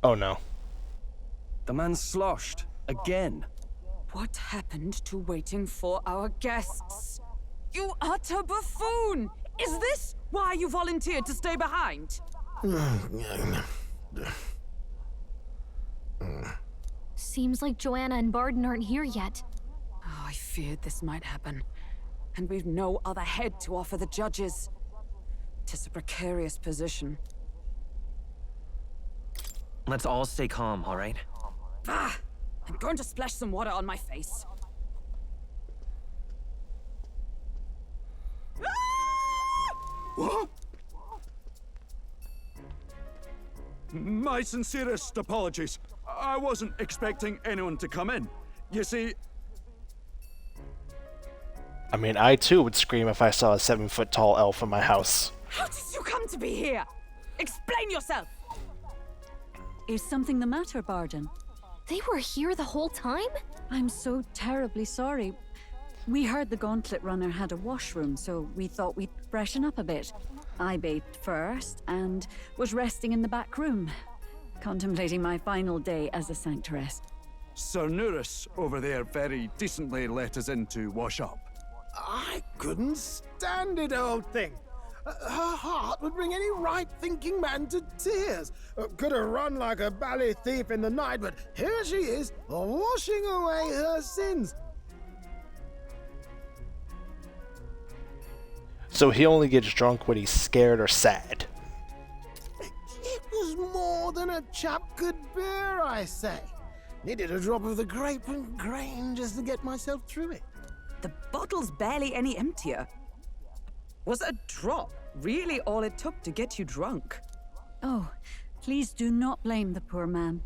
Oh no. The man sloshed. Again. What happened to waiting for our guests? You utter buffoon! Is this why you volunteered to stay behind? Seems like Joanna and Barden aren't here yet. Oh, I feared this might happen. And we've no other head to offer the judges. 'Tis a precarious position. Let's all stay calm, all right? Ah! I'm going to splash some water on my face. What? My sincerest apologies. I wasn't expecting anyone to come in. You see... I mean, I too would scream if I saw a 7-foot-tall elf in my house. How did you come to be here? Explain yourself! Is something the matter, Barden? They were here the whole time? I'm so terribly sorry. We heard the Gauntlet Runner had a washroom, so we thought we'd freshen up a bit. I bathed first and was resting in the back room, contemplating my final day as a sanctoress. Sir Nuris over there very decently let us in to wash up. I couldn't stand it, old thing. Her heart would bring any right-thinking man to tears. Could have run like a ballet thief in the night, but here she is, washing away her sins. So he only gets drunk when he's scared or sad. It was more than a chap could bear, I say. Needed a drop of the grape and grain just to get myself through it. The bottle's barely any emptier. Was a drop really all it took to get you drunk? Oh, please do not blame the poor man.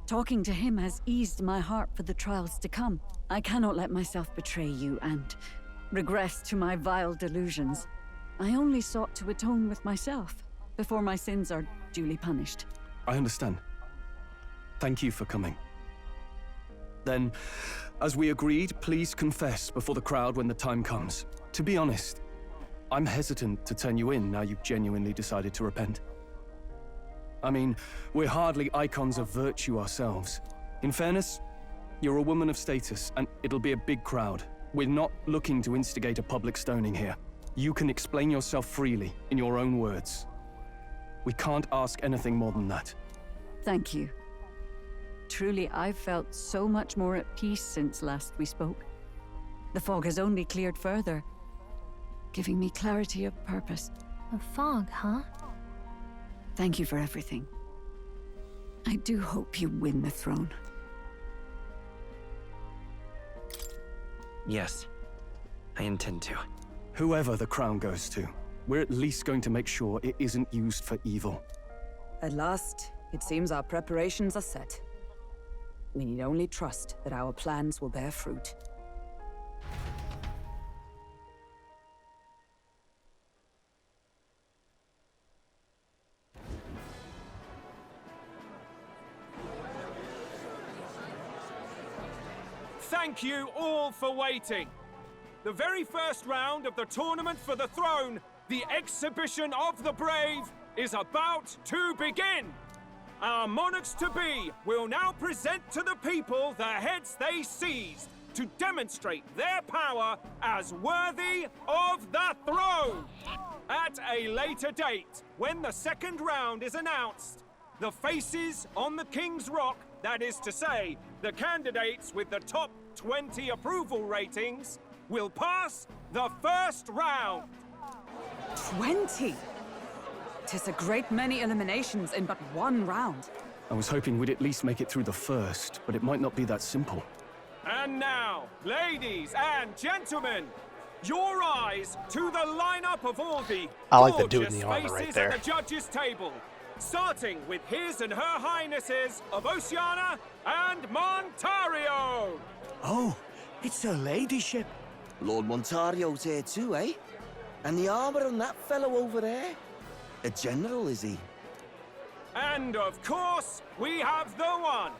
Talking to him has eased my heart for the trials to come. I cannot let myself betray you and regress to my vile delusions. I only sought to atone with myself before my sins are duly punished. I understand. Thank you for coming. Then, as we agreed, please confess before the crowd when the time comes. To be honest, I'm hesitant to turn you in now you've genuinely decided to repent. I mean, we're hardly icons of virtue ourselves. In fairness, you're a woman of status, and it'll be a big crowd. We're not looking to instigate a public stoning here. You can explain yourself freely, in your own words. We can't ask anything more than that. Thank you. Truly, I've felt so much more at peace since last we spoke. The fog has only cleared further, giving me clarity of purpose. A fog, huh? Thank you for everything. I do hope you win the throne. Yes, I intend to. Whoever the crown goes to, we're at least going to make sure it isn't used for evil. At last, it seems our preparations are set. We need only trust that our plans will bear fruit. Thank you all for waiting. The very first round of the tournament for the throne, the exhibition of the brave, is about to begin. Our monarchs-to-be will now present to the people the heads they seized to demonstrate their power as worthy of the throne. At a later date, when the second round is announced, the faces on the King's Rock, that is to say, the candidates with the top 20 approval ratings, will pass the first round. 20? 'Tis a great many eliminations in but one round. I was hoping we'd at least make it through the first, but it might not be that simple. And now, ladies and gentlemen, your eyes to the lineup of all the I like the dude in gorgeous the armor right faces there. at the judges' table, starting with His and Her Highnesses of Oceania and Montario. Oh, it's her ladyship. Lord Montario's here too, eh? And the armor on that fellow over there? A general, is he? And of course, we have the one,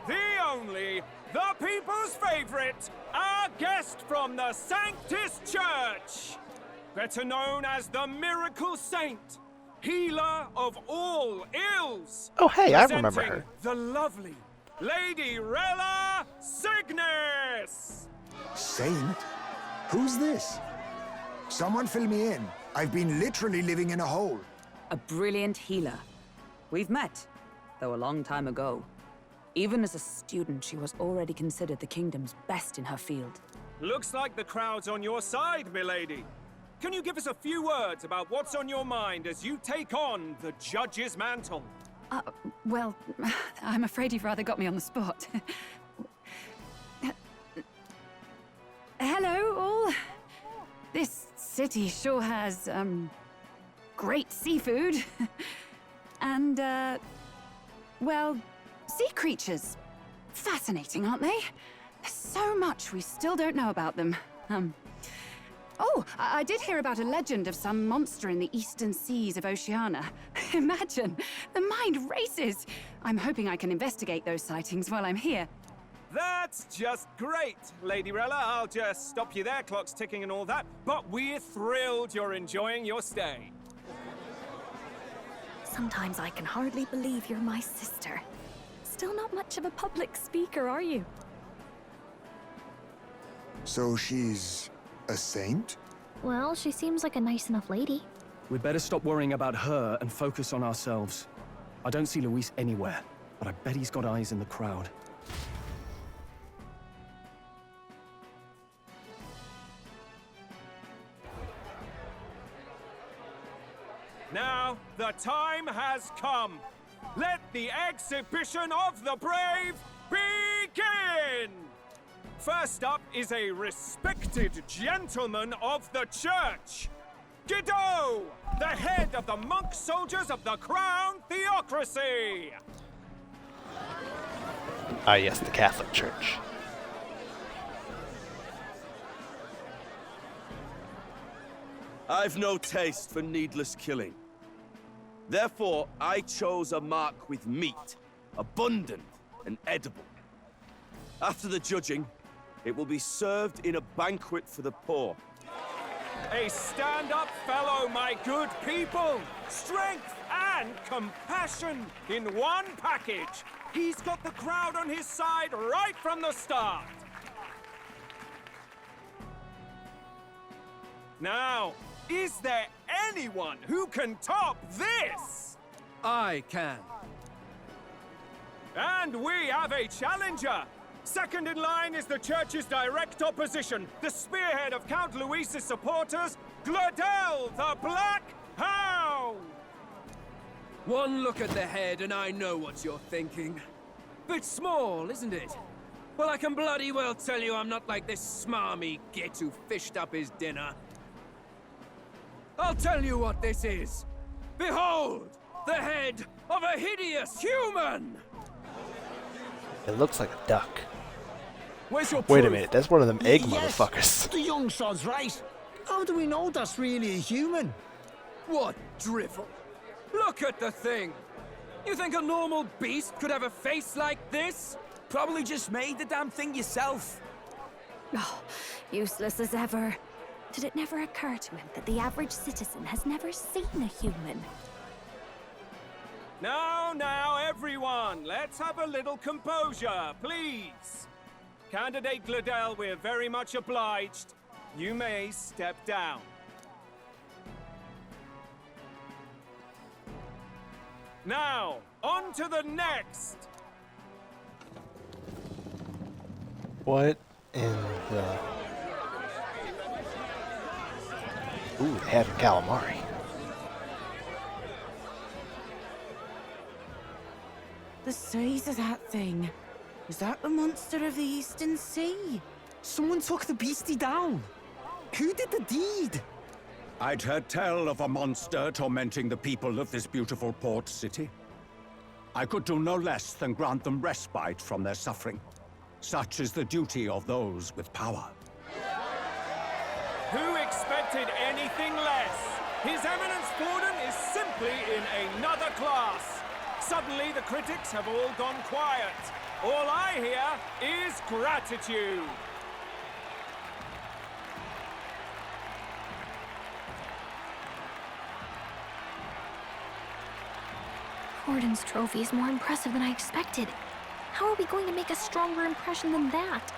the only, the people's favorite, our guest from the Sanctus Church. Better known as the Miracle Saint, healer of all ills. Oh, hey, I remember Presenting her. the lovely Lady Rella Cygnus. Saint? Who's this? Someone fill me in. I've been literally living in a hole. A brilliant healer. We've met, though a long time ago. Even as a student, she was already considered the kingdom's best in her field. Looks like the crowd's on your side, milady. Can you give us a few words about what's on your mind as you take on the judge's mantle? Well, I'm afraid you've rather got me on the spot. Hello, all. This city sure has, great seafood. And, well, sea creatures. Fascinating, aren't they? There's so much we still don't know about them. Oh, I did hear about a legend of some monster in the eastern seas of Oceania. Imagine, the mind races. I'm hoping I can investigate those sightings while I'm here. That's just great, Lady Rella. I'll just stop you there, clock's ticking and all that. But we're thrilled you're enjoying your stay. Sometimes I can hardly believe you're my sister. Still not much of a public speaker, are you? So she's a saint? Well, she seems like a nice enough lady. We'd better stop worrying about her and focus on ourselves. I don't see Luis anywhere, but I bet he's got eyes in the crowd. Now, the time has come. Let the exhibition of the brave begin! First up is a respected gentleman of the church. Guido, the head of the monk soldiers of the Crown Theocracy. Ah, yes, the Catholic Church. I've no taste for needless killing. Therefore, I chose a mark with meat, abundant and edible. After the judging, it will be served in a banquet for the poor. A stand-up fellow, my good people. Strength and compassion in one package. He's got the crowd on his side right from the start. Now, is there anyone who can top this? I can. And we have a challenger. Second in line is the church's direct opposition, the spearhead of Count Luis's supporters, Gladel the Black Hound! One look at the head and I know what you're thinking. Bit small, isn't it? Well, I can bloody well tell you I'm not like this smarmy git who fished up his dinner. I'll tell you what this is. Behold, the head of a hideous human! It looks like a duck. Where's your Wait a proof? minute, that's one of them egg Yes, motherfuckers. the young sod's right. How do we know that's really a human? What drivel? Look at the thing! You think a normal beast could have a face like this? Probably just made the damn thing yourself. Oh, useless as ever. Did it never occur to him that the average citizen has never seen a human? Now, everyone, let's have a little composure, please. Candidate Gladel, we're very much obliged. You may step down. Now, on to the next. What in the... Ooh, the head of calamari. The size of that thing. Is that the monster of the Eastern Sea? Someone took the beastie down. Who did the deed? I'd heard tell of a monster tormenting the people of this beautiful port city. I could do no less than grant them respite from their suffering. Such is the duty of those with power. Who expected anything less? His Eminence Borden is simply in another class. Suddenly the critics have all gone quiet. All I hear is gratitude. Warden's trophy is more impressive than I expected. How are we going to make a stronger impression than that?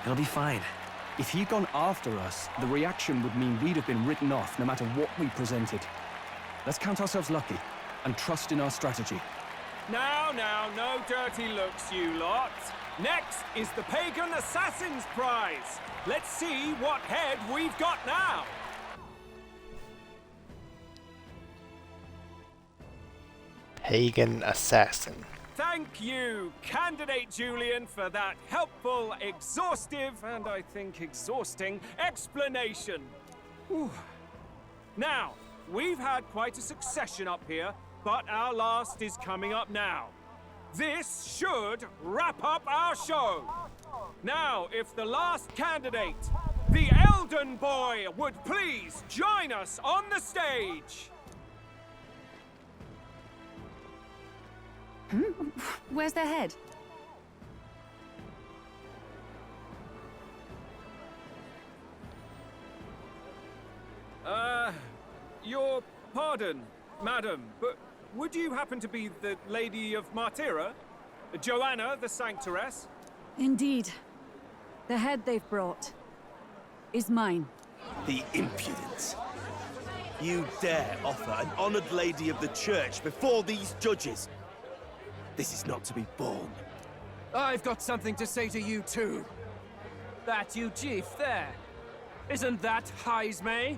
It'll be fine. If he'd gone after us, the reaction would mean we'd have been written off no matter what we presented. Let's count ourselves lucky and trust in our strategy. Now, no dirty looks, you lot. Next is the Pagan Assassin's Prize. Let's see what head we've got now. Pagan Assassin. Thank you, Candidate Julian, for that helpful, exhaustive, and I think exhausting explanation. Whew. Now, we've had quite a succession up here, but our last is coming up now. This should wrap up our show. Now, if the last candidate, the Elden Boy, would please join us on the stage. Where's their head? Your pardon, madam, but would you happen to be the Lady of Martyra? Joanna, the Sanctoress? Indeed. The head they've brought is mine. The impudence. You dare offer an honored lady of the church before these judges? This is not to be borne. I've got something to say to you too. That you chief there. Isn't that Heismay?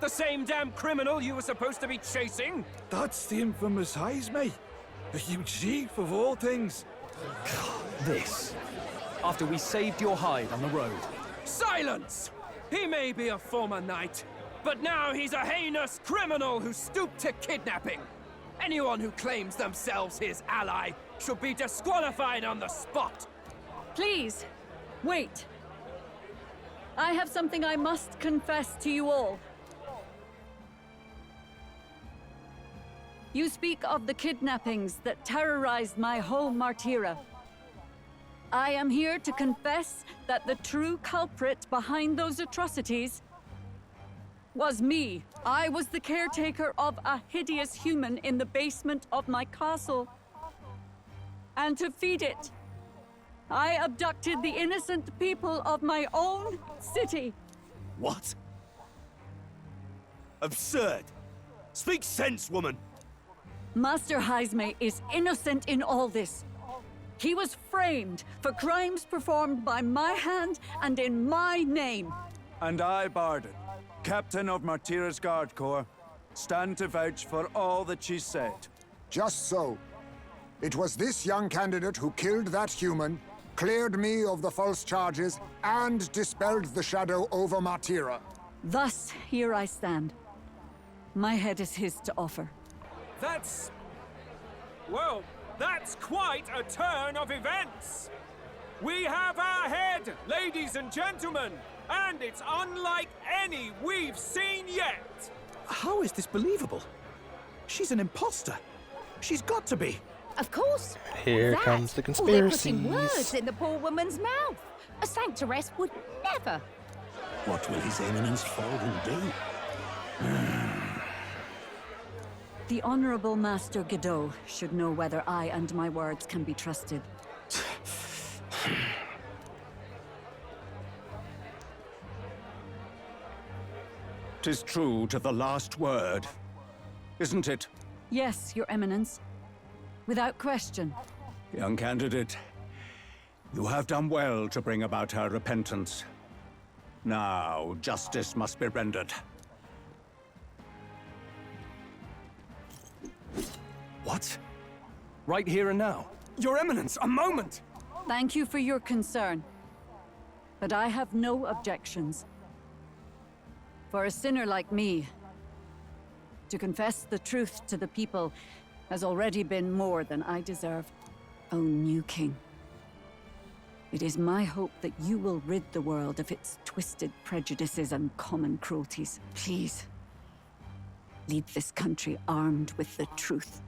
The same damn criminal you were supposed to be chasing? That's the infamous Heismay. A huge chief of all things. This. After we saved your hide on the road. Silence! He may be a former knight, but now he's a heinous criminal who stooped to kidnapping. Anyone who claims themselves his ally should be disqualified on the spot. Please, wait. I have something I must confess to you all. You speak of the kidnappings that terrorized my home, Martyra. I am here to confess that the true culprit behind those atrocities was me. I was the caretaker of a hideous human in the basement of my castle. And to feed it, I abducted the innocent people of my own city. What? Absurd! Speak sense, woman! Master Heismay is innocent in all this. He was framed for crimes performed by my hand and in my name. And I, Barden, Captain of Martyra's Guard Corps, stand to vouch for all that she said. Just so. It was this young candidate who killed that human, cleared me of the false charges, and dispelled the shadow over Martyra. Thus, here I stand. My head is his to offer. Well, that's quite a turn of events. We have our head, ladies and gentlemen, and it's unlike any we've seen yet. How is this believable? She's an imposter. She's got to be. Of course. Here That, comes the or they're putting conspiracies. words in the poor woman's mouth. A sanctoress would never. What will His Eminence Fallen do? The Honorable Master Godot should know whether I and my words can be trusted. 'Tis true to the last word, isn't it? Yes, Your Eminence. Without question. Young candidate, you have done well to bring about her repentance. Now, justice must be rendered. What? Right here and now? Your Eminence, a moment! Thank you for your concern. But I have no objections. For a sinner like me, to confess the truth to the people has already been more than I deserve. O new king, it is my hope that you will rid the world of its twisted prejudices and common cruelties. Please, lead this country armed with the truth.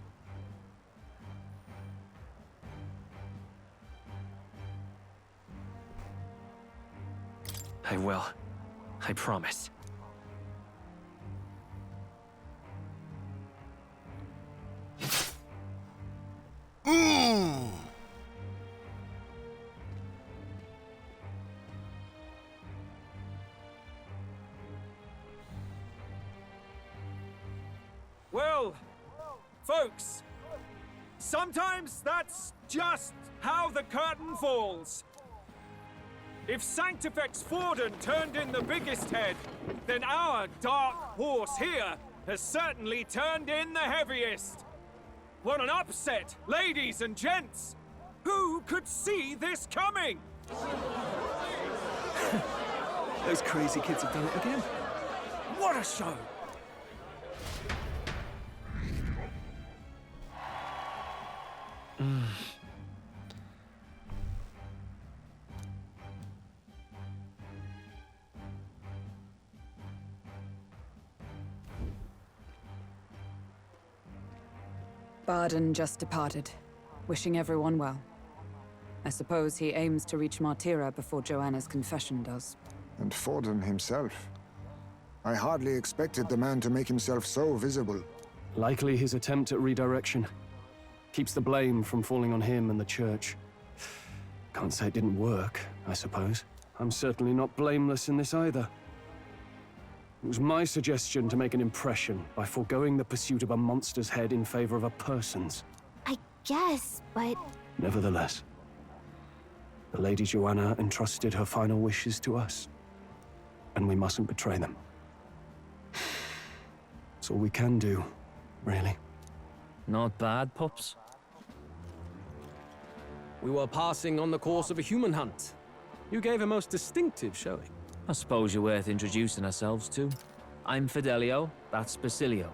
I will. I promise. Well, folks, sometimes that's just how the curtain falls. If Sanctifex Forden turned in the biggest head, then our dark horse here has certainly turned in the heaviest. What an upset, ladies and gents! Who could see this coming? Those crazy kids have done it again. What a show! Barden just departed, wishing everyone well. I suppose he aims to reach Martira before Joanna's confession does. And Forden himself. I hardly expected the man to make himself so visible. Likely his attempt at redirection. Keeps the blame from falling on him and the church. Can't say it didn't work, I suppose. I'm certainly not blameless in this either. It was my suggestion to make an impression by foregoing the pursuit of a monster's head in favor of a person's. I guess, but... Nevertheless, the Lady Joanna entrusted her final wishes to us, and we mustn't betray them. It's all we can do, really. Not bad, pups. We were passing on the course of a human hunt. You gave a most distinctive showing. I suppose you're worth introducing ourselves to. I'm Fidelio, that's Basilio.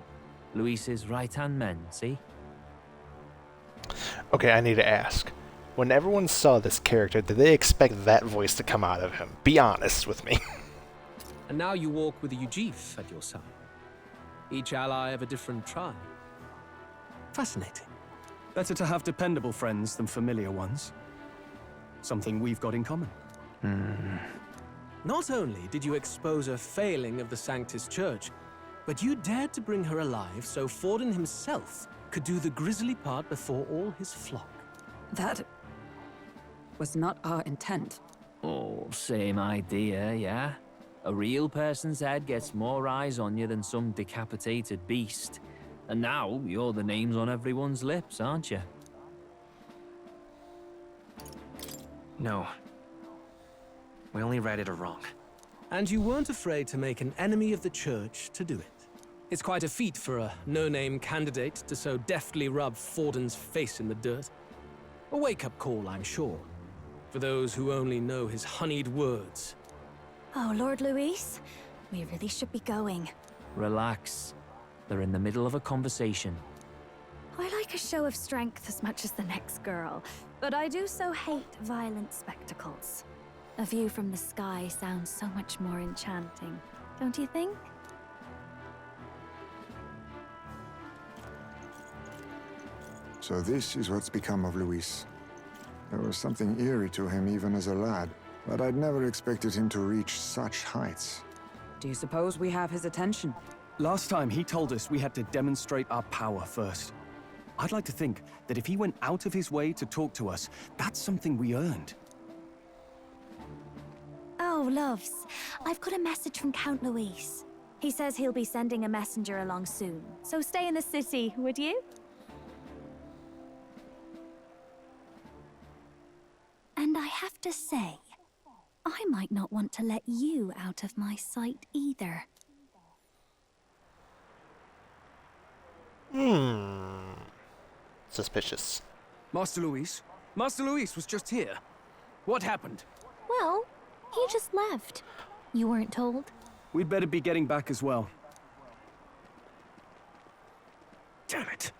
Luis's right-hand men, see? Okay, I need to ask. When everyone saw this character, did they expect that voice to come out of him? Be honest with me. And now you walk with a Ujif at your side. Each ally of a different tribe. Fascinating. Better to have dependable friends than familiar ones. Something we've got in common. Not only did you expose a failing of the Sanctus Church, but you dared to bring her alive so Forden himself could do the grisly part before all his flock. That was not our intent. Oh, same idea, yeah? A real person's head gets more eyes on you than some decapitated beast. And now, you're the names on everyone's lips, aren't you? No. We only righted a wrong. And you weren't afraid to make an enemy of the Church to do it. It's quite a feat for a no-name candidate to so deftly rub Forden's face in the dirt. A wake-up call, I'm sure, for those who only know his honeyed words. Oh, Lord Luis, we really should be going. Relax. They're in the middle of a conversation. I like a show of strength as much as the next girl, but I do so hate violent spectacles. A view from the sky sounds so much more enchanting, don't you think? So this is what's become of Luis. There was something eerie to him even as a lad, but I'd never expected him to reach such heights. Do you suppose we have his attention? Last time he told us we had to demonstrate our power first. I'd like to think that if he went out of his way to talk to us, that's something we earned. Oh, loves. I've got a message from Count Luis. He says he'll be sending a messenger along soon, so stay in the city, would you? And I have to say, I might not want to let you out of my sight either. Suspicious. Master Luis was just here. What happened? Well, he just left. You weren't told? We'd better be getting back as well. Damn it.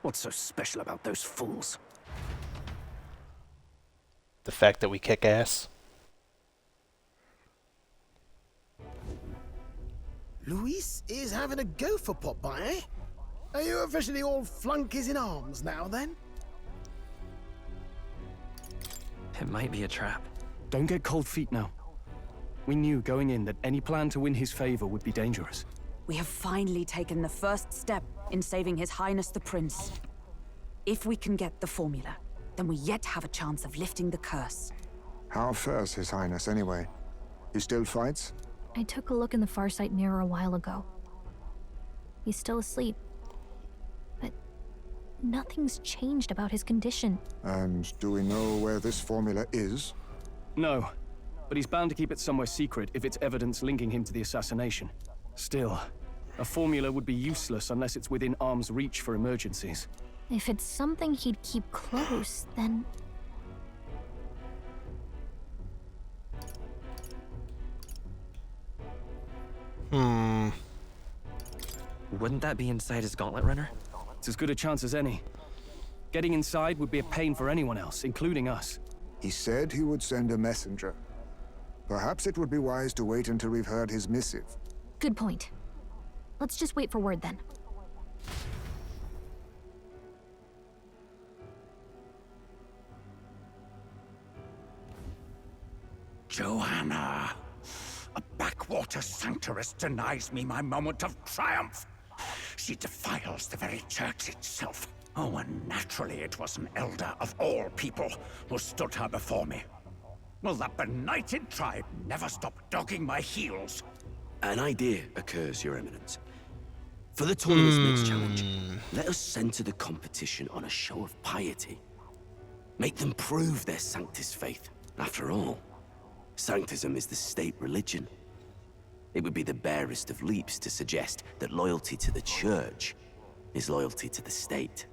What's so special about those fools? The fact that we kick ass. Luis is having a go for Popeye, eh? Are you officially all flunkies in arms now, then? It might be a trap. Don't get cold feet now. We knew going in that any plan to win his favor would be dangerous. We have finally taken the first step in saving His Highness the Prince. If we can get the formula, then we yet have a chance of lifting the curse. How fares His Highness, anyway? He still fights? I took a look in the Farsight mirror a while ago. He's still asleep. nothing's changed about his condition. And do we know where this formula is? No, but he's bound to keep it somewhere secret if it's evidence linking him to the assassination. Still, a formula would be useless unless it's within arm's reach for emergencies. If it's something he'd keep close, then... Wouldn't that be inside his gauntlet runner? It's as good a chance as any. Getting inside would be a pain for anyone else, including us. He said he would send a messenger. Perhaps it would be wise to wait until we've heard his missive. Good point. Let's just wait for word then. Joanna! A backwater sanctuarist denies me my moment of triumph! She defiles the very church itself. Oh, and naturally it was an elder of all people who stood her before me. Will that benighted tribe never stop dogging my heels? An idea occurs, Your Eminence. For the tournament's next challenge, let us center the competition on a show of piety. Make them prove their Sanctus faith. After all, Sanctism is the state religion. It would be the barest of leaps to suggest that loyalty to the church is loyalty to the state.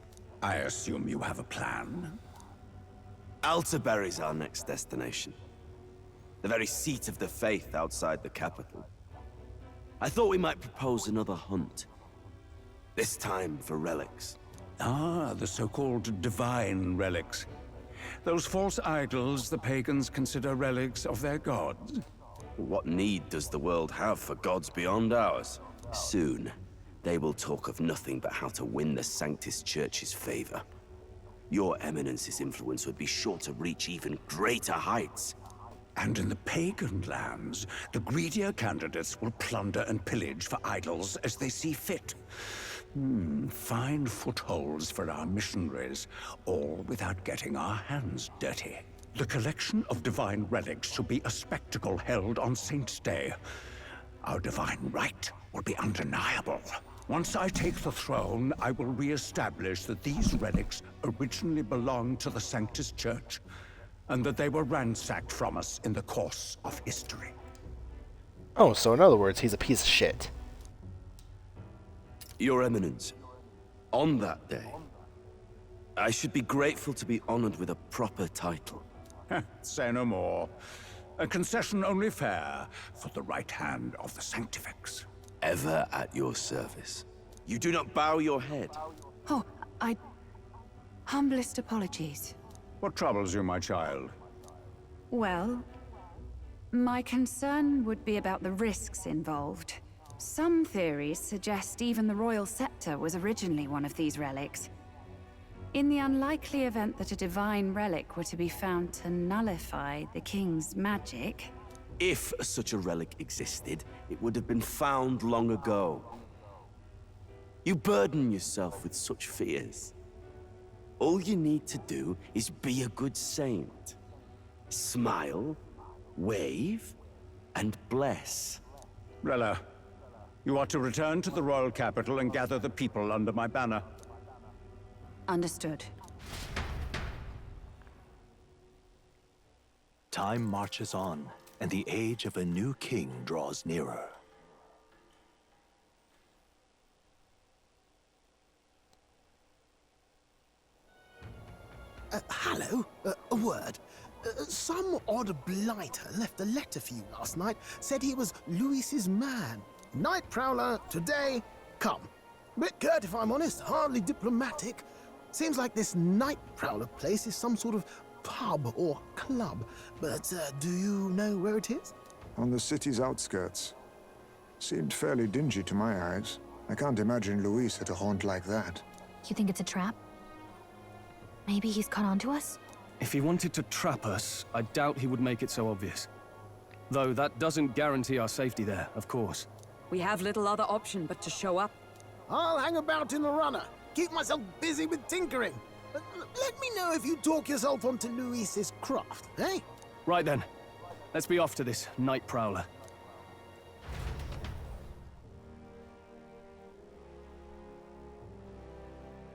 I assume you have a plan? Altaberry's our next destination. The very seat of the faith outside the capital. I thought we might propose another hunt. This time for relics. Ah, the so-called divine relics. Those false idols the pagans consider relics of their gods. What need does the world have for gods beyond ours? Soon, they will talk of nothing but how to win the Sanctus Church's favor. Your Eminence's influence would be sure to reach even greater heights. And in the pagan lands, the greedier candidates will plunder and pillage for idols as they see fit. Fine footholds for our missionaries, all without getting our hands dirty. The collection of divine relics should be a spectacle held on Saint's Day. Our divine right will be undeniable. Once I take the throne, I will re-establish that these relics originally belonged to the Sanctus Church, and that they were ransacked from us in the course of history. Oh, so in other words, he's a piece of shit. Your Eminence, on that day, I should be grateful to be honored with a proper title. Say no more. A concession only fair for the right hand of the Sanctifex. Ever at your service. You do not bow your head. Oh, humblest apologies. What troubles you, my child? Well, my concern would be about the risks involved. Some theories suggest even the royal scepter was originally one of these relics. In the unlikely event that a divine relic were to be found to nullify the king's magic... If such a relic existed, it would have been found long ago. You burden yourself with such fears. All you need to do is be a good saint. Smile, wave, and bless. Rella, you are to return to the royal capital and gather the people under my banner. Understood. Time marches on, and the age of a new king draws nearer. Hello? A word. Some odd blighter left a letter for you last night. Said he was Louis's man. Night Prowler, today, come. Bit curt if I'm honest, hardly diplomatic. Seems like this Night Prowler place is some sort of pub or club. But do you know where it is? On the city's outskirts. Seemed fairly dingy to my eyes. I can't imagine Louis at a haunt like that. You think it's a trap? Maybe he's caught on to us? If he wanted to trap us, I doubt he would make it so obvious. Though that doesn't guarantee our safety there, of course. We have little other option but to show up. I'll hang about in the runner. Keep myself busy with tinkering. Let me know if you talk yourself onto Louis's craft, eh? Right then. Let's be off to this Night Prowler.